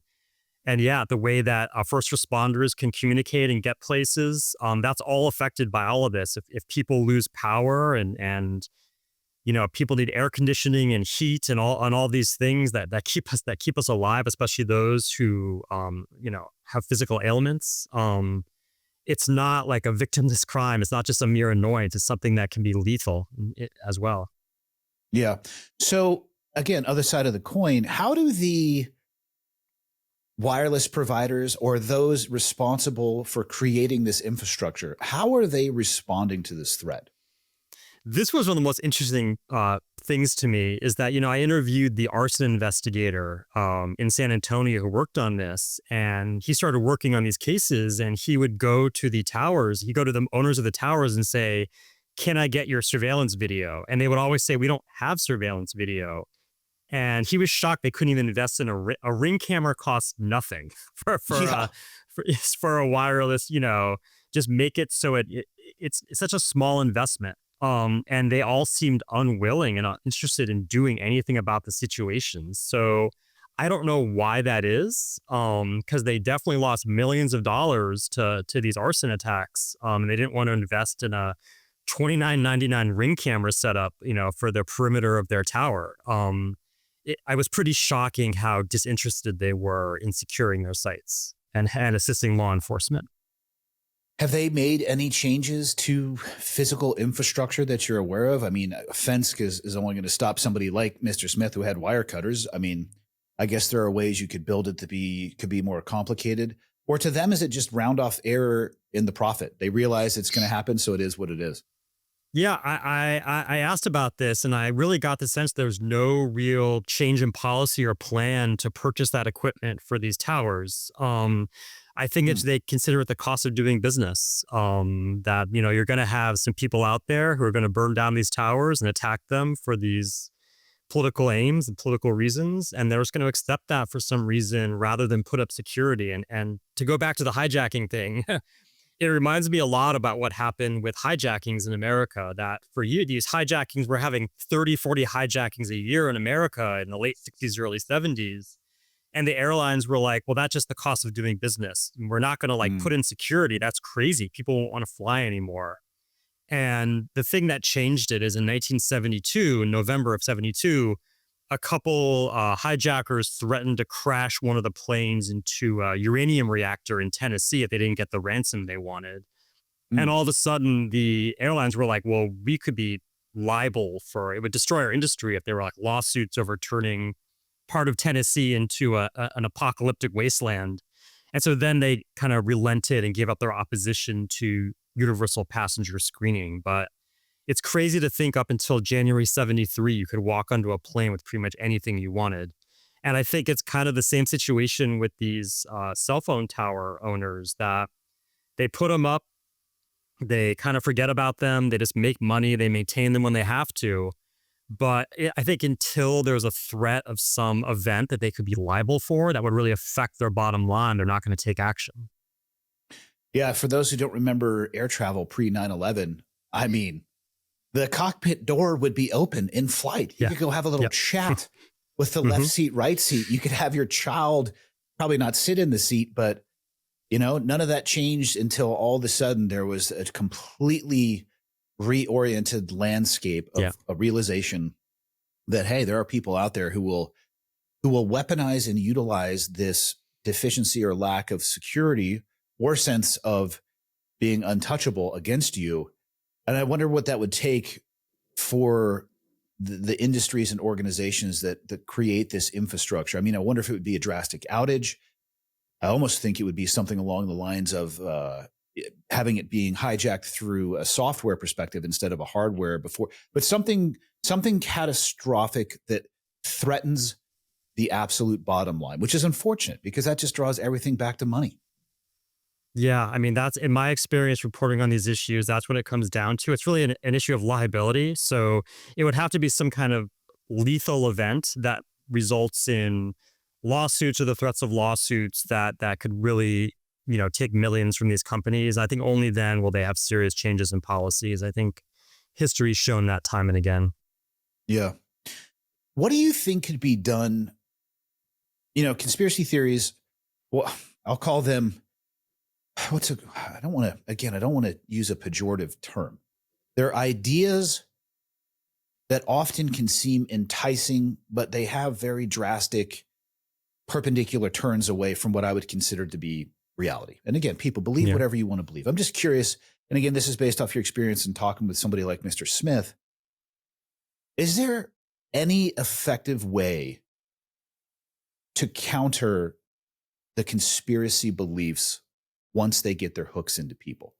And yeah, the way that first responders can communicate and get places, that's all affected by all of this. If people lose power and people need air conditioning and heat and all these things that keep us alive, especially those who have physical ailments. It's not like a victimless crime. It's not just a mere annoyance. It's something that can be lethal as well. Yeah. So again, other side of the coin, how do the wireless providers or those responsible for creating this infrastructure, how are they responding to this threat? This was one of the most interesting things to me is that, I interviewed the arson investigator in San Antonio who worked on this, and he started working on these cases, and he would go to the towers. He'd go to the owners of the towers and say, "Can I get your surveillance video?" And they would always say, "We don't have surveillance video." And he was shocked they couldn't even invest in a ring camera. Costs nothing for a wireless, just make it so it's such a small investment. And they all seemed unwilling and not interested in doing anything about the situation. So I don't know why that is, because they definitely lost millions of dollars to these arson attacks. And they didn't want to invest in a $29.99 ring camera setup, for the perimeter of their tower. I was pretty shocking how disinterested they were in securing their sites and assisting law enforcement. Have they made any changes to physical infrastructure that you're aware of? I mean, a fence is only going to stop somebody like Mr. Smith who had wire cutters. I mean, I guess there are ways you could build it could be more complicated. Or to them, is it just round off error in the profit? They realize it's going to happen, so it is what it is. Yeah, I asked about this, and I really got the sense there's no real change in policy or plan to purchase that equipment for these towers. I think they consider it the cost of doing business. That you're going to have some people out there who are going to burn down these towers and attack them for these political aims and political reasons, and they're just going to accept that for some reason rather than put up security. And to go back to the hijacking thing. It reminds me a lot about what happened with hijackings in America, that for you, these hijackings, we're having 30, 40 hijackings a year in America in the late 60s, early 70s. And the airlines were like, well, that's just the cost of doing business. We're not going to put in security. That's crazy. People won't want to fly anymore. And the thing that changed it is in 1972, in November of 72, a couple hijackers threatened to crash one of the planes into a uranium reactor in Tennessee if they didn't get the ransom they wanted. And all of a sudden, the airlines were like, well, we could be liable it would destroy our industry if there were lawsuits over turning part of Tennessee into an apocalyptic wasteland. And so then they kind of relented and gave up their opposition to universal passenger screening. But it's crazy to think up until January 73, you could walk onto a plane with pretty much anything you wanted. And I think it's kind of the same situation with these cell phone tower owners, that they put them up, they kind of forget about them, they just make money, they maintain them when they have to. But I think until there's a threat of some event that they could be liable for that would really affect their bottom line, they're not going to take action. Yeah, for those who don't remember air travel pre 9/11, I mean, the cockpit door would be open in flight. You could go have a little chat with the left seat, right seat. You could have your child probably not sit in the seat, but none of that changed until all of a sudden there was a completely reoriented landscape of a realization that, hey, there are people out there who will weaponize and utilize this deficiency or lack of security or sense of being untouchable against you. And I wonder what that would take for the industries and organizations that create this infrastructure. I mean, I wonder if it would be a drastic outage. I almost think it would be something along the lines of having it being hijacked through a software perspective instead of a hardware before, but something catastrophic that threatens the absolute bottom line, which is unfortunate because that just draws everything back to money. Yeah, I mean, that's in my experience reporting on these issues, that's what it comes down to. It's really an issue of liability. So it would have to be some kind of lethal event that results in lawsuits or the threats of lawsuits that could really, take millions from these companies. I think only then will they have serious changes in policies. I think history's shown that time and again. Yeah. What do you think could be done? Conspiracy theories well, I'll call them, I don't want to use a pejorative term. They're ideas that often can seem enticing, but they have very drastic perpendicular turns away from what I would consider to be reality. And again, people believe whatever you want to believe. I'm just curious. And again, this is based off your experience in talking with somebody like Mr. Smith. Is there any effective way to counter the conspiracy beliefs once they get their hooks into people?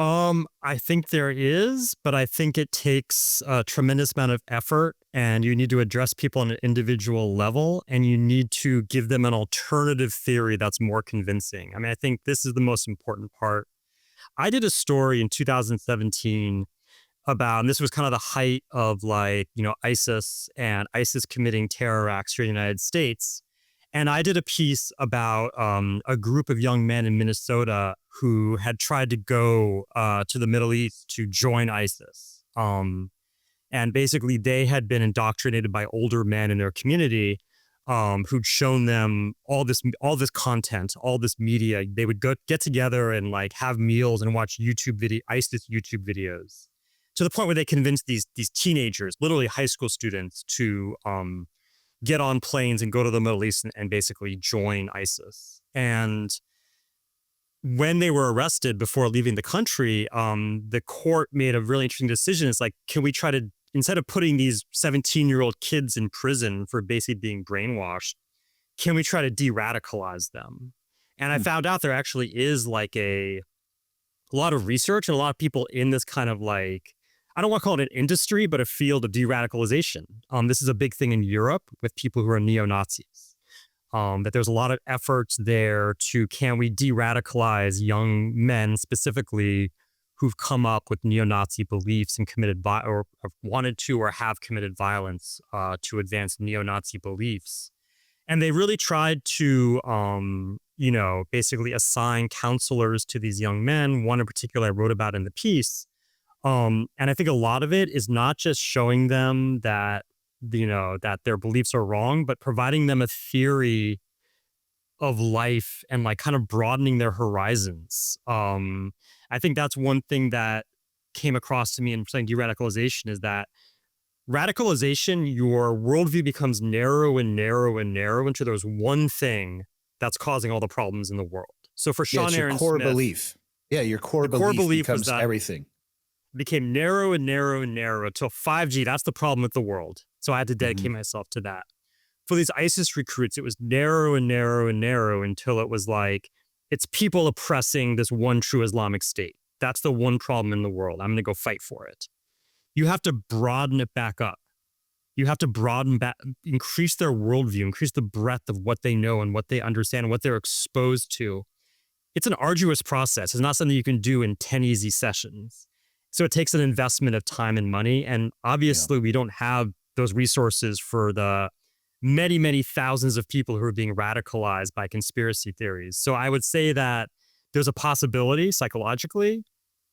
I think there is, but I think it takes a tremendous amount of effort, and you need to address people on an individual level, and you need to give them an alternative theory that's more convincing. I mean, I think this is the most important part. I did a story in 2017 about, and this was kind of the height of ISIS and ISIS committing terror acts here in the United States. And I did a piece about a group of young men in Minnesota who had tried to go to the Middle East to join ISIS. And basically, they had been indoctrinated by older men in their community who'd shown them all this content, all this media. They would get together and have meals and watch ISIS YouTube videos, to the point where they convinced these teenagers, literally high school students, to get on planes and go to the Middle East and basically join ISIS. And when they were arrested before leaving the country, the court made a really interesting decision. It's like, can we try to, instead of putting these 17-year-old kids in prison for basically being brainwashed, can we try to de-radicalize them? And I found out there actually is a lot of research and a lot of people in this kind of I don't want to call it an industry, but a field of de-radicalization. This is a big thing in Europe with people who are neo-Nazis. That there's a lot of efforts there to, can we de-radicalize young men specifically who've come up with neo-Nazi beliefs and committed or wanted to or have committed violence to advance neo-Nazi beliefs. And they really tried to, basically assign counselors to these young men. One in particular I wrote about in the piece. And I think a lot of it is not just showing them that, that their beliefs are wrong, but providing them a theory of life and kind of broadening their horizons. I think that's one thing that came across to me in saying de-radicalization is that radicalization, your worldview becomes narrow and narrow and narrow until there's one thing that's causing all the problems in the world. So for Sean Aaron core Smith, belief. Yeah, your core belief becomes everything. Became narrow and narrow and narrow until 5G. That's the problem with the world. So I had to dedicate myself to that. For these ISIS recruits, it was narrow and narrow and narrow until it was it's people oppressing this one true Islamic state. That's the one problem in the world. I'm going to go fight for it. You have to broaden it back up. You have to broaden back, increase their worldview, increase the breadth of what they know and what they understand and what they're exposed to. It's an arduous process. It's not something you can do in 10 easy sessions. So it takes an investment of time and money. And obviously we don't have those resources for the many, many thousands of people who are being radicalized by conspiracy theories. So I would say that there's a possibility psychologically,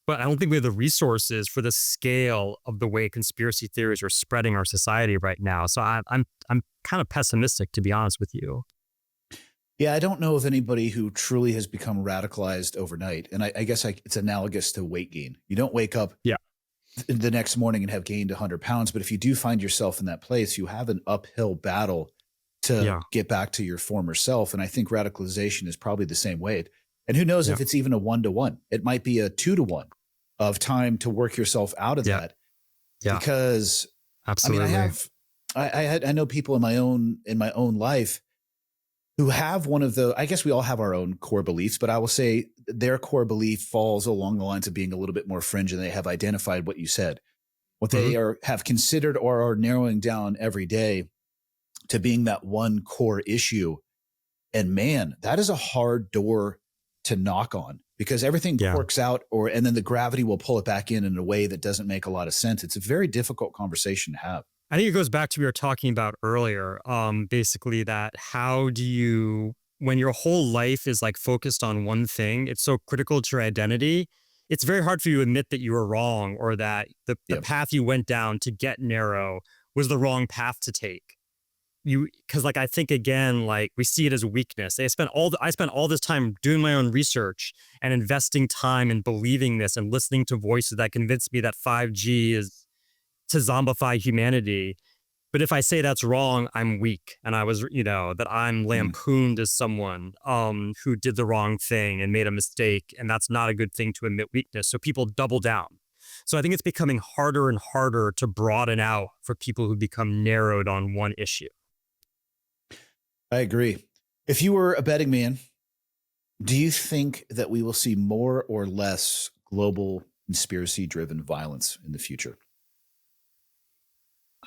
but I don't think we have the resources for the scale of the way conspiracy theories are spreading our society right now. So I'm kind of pessimistic, to be honest with you. Yeah, I don't know of anybody who truly has become radicalized overnight. And I guess it's analogous to weight gain. You don't wake up the next morning and have gained 100 pounds. But if you do find yourself in that place, you have an uphill battle to get back to your former self. And I think radicalization is probably the same way. And who knows if it's even a 1-to-1. It might be a 2-to-1 of time to work yourself out of that. Yeah. Because absolutely. I mean, I know people in my own life who have one of the, I guess we all have our own core beliefs, but I will say their core belief falls along the lines of being a little bit more fringe, and they have identified what you said, what they have considered or are narrowing down every day to being that one core issue. And man, that is a hard door to knock on, because everything works out and then the gravity will pull it back in a way that doesn't make a lot of sense. It's a very difficult conversation to have. I think it goes back to what we were talking about earlier. Basically that how do you, when your whole life is focused on one thing, it's so critical to your identity. It's very hard for you to admit that you were wrong, or that the path you went down to get narrow was the wrong path to take. because like I think again, like we see it as weakness. I spent all this time doing my own research and investing time in believing this and listening to voices that convinced me that 5G is to zombify humanity. But if I say that's wrong, I'm weak. And I was, that I'm lampooned as someone who did the wrong thing and made a mistake. And that's not a good thing to admit weakness. So people double down. So I think it's becoming harder and harder to broaden out for people who become narrowed on one issue. I agree. If you were a betting man, do you think that we will see more or less global conspiracy-driven violence in the future?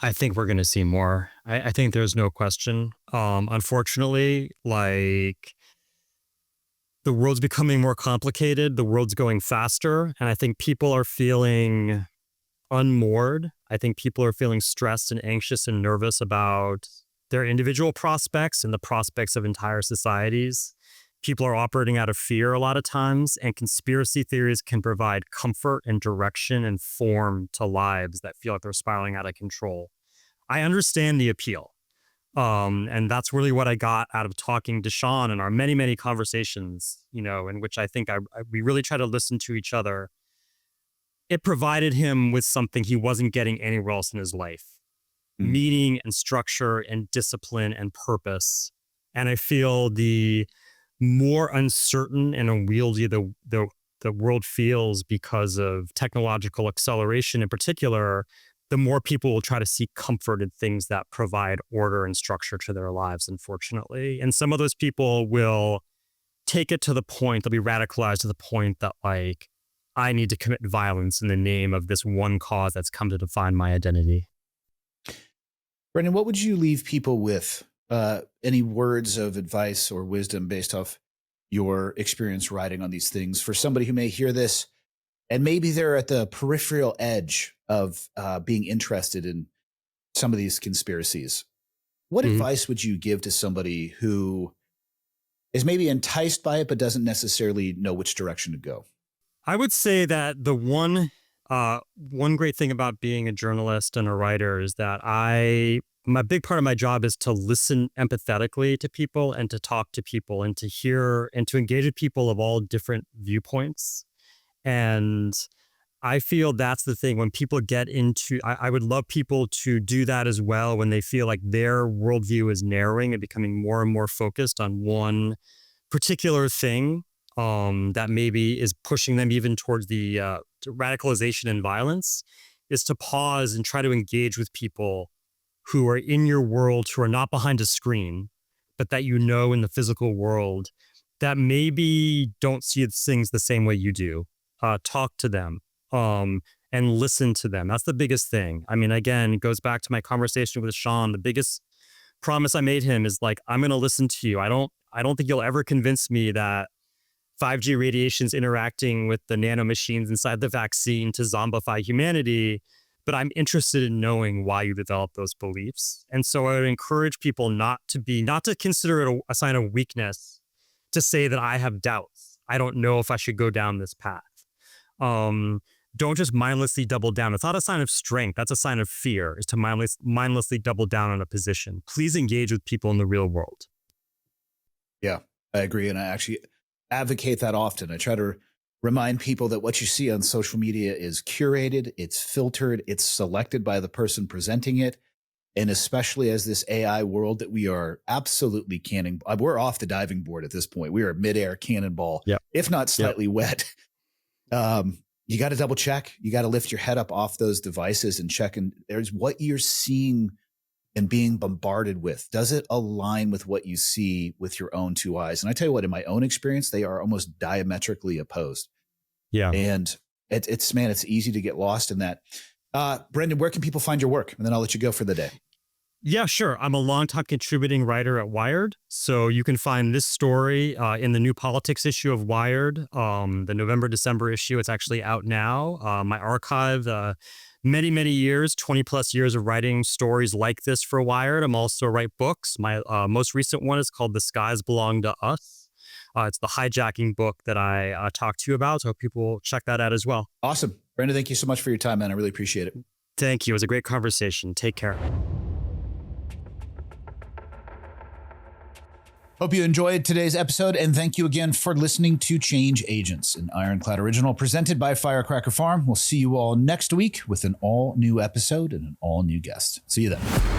I think we're going to see more. I think there's no question. Unfortunately, like the world's becoming more complicated. The world's going faster. And I think people are feeling unmoored. I think people are feeling stressed and anxious and nervous about their individual prospects and the prospects of entire societies. People are operating out of fear a lot of times, and conspiracy theories can provide comfort and direction and form to lives that feel like they're spiraling out of control. I understand the appeal. And that's really what I got out of talking to Sean and our many, many conversations, in which I think we really try to listen to each other. It provided him with something he wasn't getting anywhere else in his life. Meaning and structure and discipline and purpose. And I feel the more uncertain and unwieldy the world feels because of technological acceleration in particular, the more people will try to seek comfort in things that provide order and structure to their lives, unfortunately. And some of those people will take it to the point, they'll be radicalized to the point that like, I need to commit violence in the name of this one cause that's come to define my identity. Brendan, what would you leave people with? Any words of advice or wisdom based off your experience writing on these things for somebody who may hear this and maybe they're at the peripheral edge of being interested in some of these conspiracies? What advice would you give to somebody who is maybe enticed by it but doesn't necessarily know which direction to go? I would say that the one great thing about being a journalist and a writer is that my big part of my job is to listen empathetically to people and to talk to people and to hear and to engage with people of all different viewpoints. And I feel that's the thing when people get into, I would love people to do that as well when they feel like their worldview is narrowing and becoming more and more focused on one particular thing that maybe is pushing them even towards the radicalization and violence, is to pause and try to engage with people who are in your world, who are not behind a screen, but that in the physical world, that maybe don't see things the same way you do. Talk to them and listen to them. That's the biggest thing. I mean, again, it goes back to my conversation with Sean. The biggest promise I made him is like, I'm going to listen to you. I don't think you'll ever convince me that 5G radiation is interacting with the nanomachines inside the vaccine to zombify humanity, but I'm interested in knowing why you developed those beliefs. And so I would encourage people not to consider it a sign of weakness to say that I have doubts. I don't know if I should go down this path. Don't just mindlessly double down. It's not a sign of strength. That's a sign of fear, is to mindlessly double down on a position. Please engage with people in the real world. Yeah, I agree. And I actually advocate that often. I try to remind people that what you see on social media is curated, it's filtered, it's selected by the person presenting it. And especially as this AI world that we are absolutely we're off the diving board at this point. We are midair cannonball, if not slightly wet. You got to double check. You got to lift your head up off those devices and check. And there's what you're seeing and being bombarded with. Does it align with what you see with your own two eyes? And I tell you what, in my own experience, they are almost diametrically opposed. Yeah. And it's easy to get lost in that. Brendan, where can people find your work? And then I'll let you go for the day. Yeah, sure. I'm a longtime contributing writer at Wired. So you can find this story in the new politics issue of Wired, the November-December issue. It's actually out now. My archive, many, many years, 20 plus years of writing stories like this for Wired. I'm also write books. My most recent one is called The Skies Belong to Us. It's the hijacking book that I talked to you about. So people will check that out as well. Awesome. Brendan, thank you so much for your time, man. I really appreciate it. Thank you. It was a great conversation. Take care. Hope you enjoyed today's episode, and thank you again for listening to Change Agents, an Ironclad original presented by Firecracker Farm. We'll see you all next week with an all-new episode and an all-new guest. See you then.